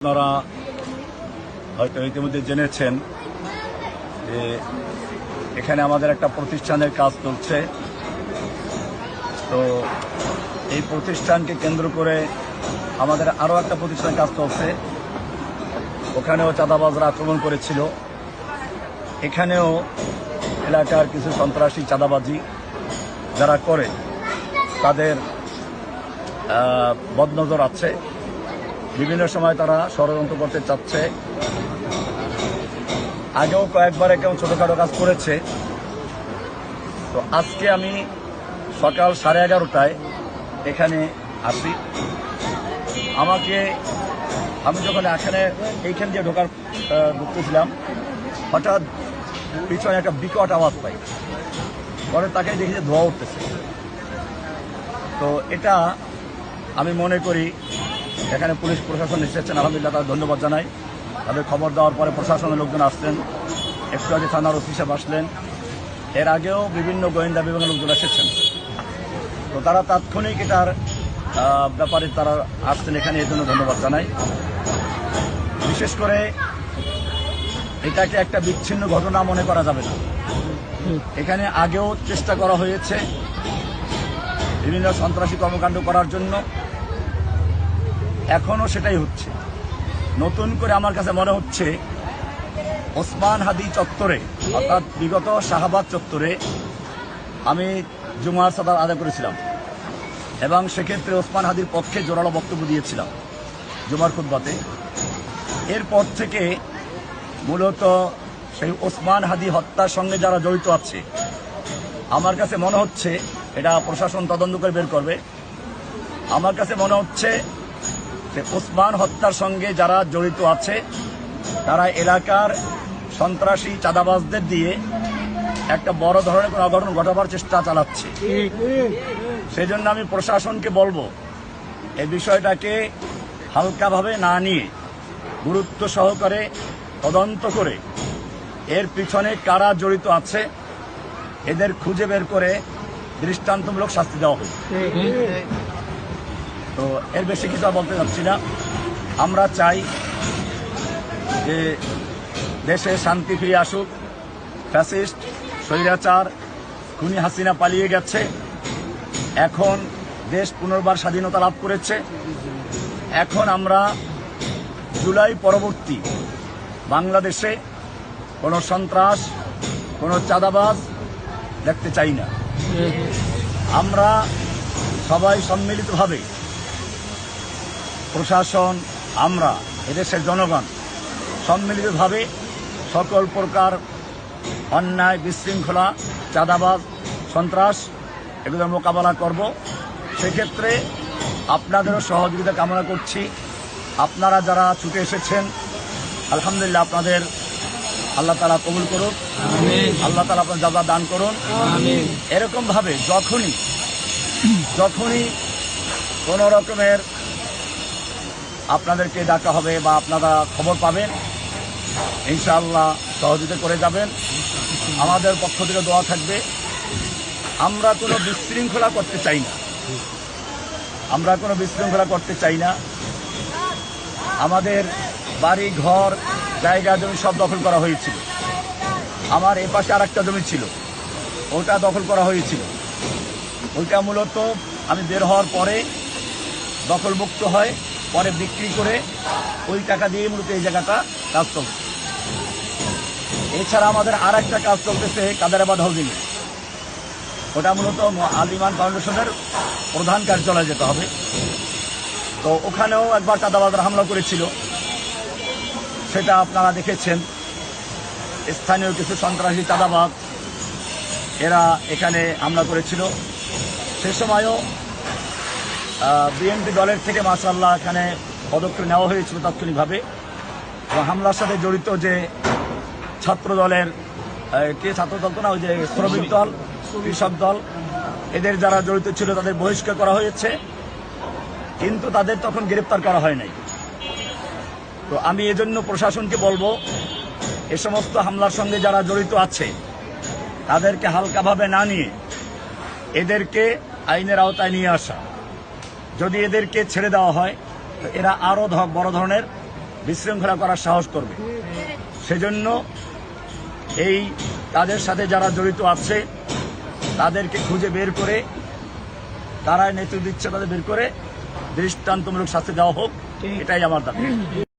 আপনারা হয়তো ইতিমধ্যে জেনেছেন যে এখানে আমাদের একটা প্রতিষ্ঠানের কাজ চলছে। তো এই প্রতিষ্ঠানকে কেন্দ্র করে আমাদের আরও একটা প্রতিষ্ঠানের কাজ চলছে। ওখানেও চাঁদাবাজরা আক্রমণ করেছিল। এখানেও এলাকার কিছু সন্ত্রাসী চাঁদাবাজি যারা করে তাদের বদনজর আছে। বিভিন্ন সময় তারা ষড়যন্ত্র করতে চাচ্ছে। আগেও কয়েকবার কেউ ছোটখাটো কাজ করেছে। তো আজকে আমি সকাল 11:30টায় এখানে আসি। আমি যখন এইখান দিয়ে ঢুকতেছিলাম, হঠাৎ পিছনে একটা বিকট আওয়াজ পাই। পরে তাকে দেখি যে ধোঁয়া উঠতেছে। তো এটা আমি মনে করি এখানে পুলিশ প্রশাসন এসেছেন, আলহামদুলিল্লাহ তাদের ধন্যবাদ জানাই। তাদের খবর দেওয়ার পরে প্রশাসনের লোকজন আসলেন, একটু আগে থানার ওসি সাহেব আসলেন। এর আগেও বিভিন্ন গোয়েন্দা বিভাগের লোকজন এসেছেন। তো তারা তাৎক্ষণিক এটার ব্যাপারে তারা আসছেন এখানে, এর জন্য ধন্যবাদ জানাই। বিশেষ করে এটাকে একটা বিচ্ছিন্ন ঘটনা মনে করা যাবে না। এখানে আগেও চেষ্টা করা হয়েছে বিভিন্ন সন্ত্রাসী কর্মকাণ্ড করার জন্য, এখনও সেটাই হচ্ছে। নতুন করে আমার কাছে মনে হচ্ছে ওসমান হাদি চত্বরে, অর্থাৎ বিগত শাহবাগ চত্বরে আমি জুমার সালাত আদায় করেছিলাম এবং সেক্ষেত্রে ওসমান হাদির পক্ষে জোরালো বক্তব্য দিয়েছিলাম জুমার খুতবাতে। এরপর থেকে মূলত সেই ওসমান হাদি হত্যার সঙ্গে যারা জড়িত আছে, আমার কাছে মনে হচ্ছে, এটা প্রশাসন তদন্ত করে বের করবে, আমার কাছে মনে হচ্ছে যে ওসমান হত্যার সঙ্গে যারা জড়িত আছে তারা এলাকার সন্ত্রাসী চাঁদাবাজদের দিয়ে একটা বড় ধরনের কোনো অঘটন ঘটাবার চেষ্টা চালাচ্ছে। সেই জন্য আমি প্রশাসনকে বলবো এই বিষয়টাকে হালকাভাবে না নিয়ে গুরুত্ব সহকারে তদন্ত করে এর পিছনে কারা জড়িত আছে এদের খুঁজে বের করে দৃষ্টান্তমূলক শাস্তি দেওয়া হবে। তো এর বেশি কিছু বলতে চাচ্ছি না। আমরা চাই যে দেশে শান্তি ফিরে আসুক। ফ্যাসিস্ট, স্বৈরাচার, খুনি হাসিনা পালিয়ে গেছে। এখন দেশ পুনর্বার স্বাধীনতা লাভ করেছে। এখন আমরা জুলাই পরবর্তী বাংলাদেশে কোনো সন্ত্রাস, কোনো চাঁদাবাজ দেখতে চাই না। আমরা সবাই সম্মিলিতভাবে, প্রশাসন, আমরা, এদেশের জনগণ সম্মিলিতভাবে সকল প্রকার অন্যায়, বিশৃঙ্খলা, চাঁদাবাজ, সন্ত্রাস এগুলোর মোকাবেলা করব। সেক্ষেত্রে আপনাদেরও সহযোগিতা কামনা করছি। আপনারা যারা ছুটে এসেছেন, আলহামদুলিল্লাহ, আপনাদের আল্লাহ তাআলা কবুল করুন। আল্লাহ তাআলা আপনার জাযা দান করুন। এরকমভাবে যখনই কোনো রকমের আপনাদেরকে ডাকা হবে বা আপনারা খবর পাবেন, ইনশাআল্লাহ সহযোগিতা করে যাবেন। আমাদের পক্ষ থেকে দোয়া থাকবে। আমরা কোনো বিশৃঙ্খলা করতে চাই না। আমাদের বাড়ি ঘর জায়গা জমি সব দখল করা হয়েছিল। আমার এ পাশে আর একটা জমি ছিল, ওটা দখল করা হয়েছিল। ওইটা মূলত আমি বের হওয়ার পরে দখলমুক্ত হয়, পরে বিক্রি করে ওই টাকা দিয়ে মূলত এই জায়গাটা কাজ চলছে। এছাড়া আমাদের আর একটা কাজ চলতেছে কাদেরাবাদ হাউজিং। ওটা মূলত আলিমান ফাউন্ডেশনের প্রধান কার্যালয়ে যেতে হবে। তো ওখানেও একবার চাঁদাবাজরা হামলা করেছিল, সেটা আপনারা দেখেছেন। স্থানীয় কিছু সন্ত্রাসী চাঁদাবাজ এরা এখানে হামলা করেছিল। সে সময়ও বিএনপি দলের থেকে মাশাআল্লাহ এখানে পদক্ষেপ নেওয়া হয়েছিল তাৎক্ষণিকভাবে। এবং হামলার সাথে জড়িত যে ছাত্র দলের ছাত্রদল তো না, ওই যে শ্রমিক দল, কৃষক দল, এদের যারা জড়িত ছিল তাদের বহিষ্কার করা হয়েছে, কিন্তু তাদের তখন গ্রেপ্তার করা হয় নাই। তো আমি এজন্য প্রশাসনকে বলবো, এ সমস্ত হামলার সঙ্গে যারা জড়িত আছে তাদেরকে হালকাভাবে না নিয়ে এদেরকে আইনের আওতায় নিয়ে আসা। যদি এদেরকে ছেড়ে দেওয়া হয় তো এরা আরও বড় ধরনের বিশৃঙ্খলা করার সাহস করবে। সেজন্য এই কাজের সাথে যারা জড়িত আছে তাদেরকে খুঁজে বের করে, তারা নেতৃত্ব দিচ্ছে তাদের বের করে দৃষ্টান্তমূলক শাস্তি দেওয়া হোক, এটাই আমার দাবি।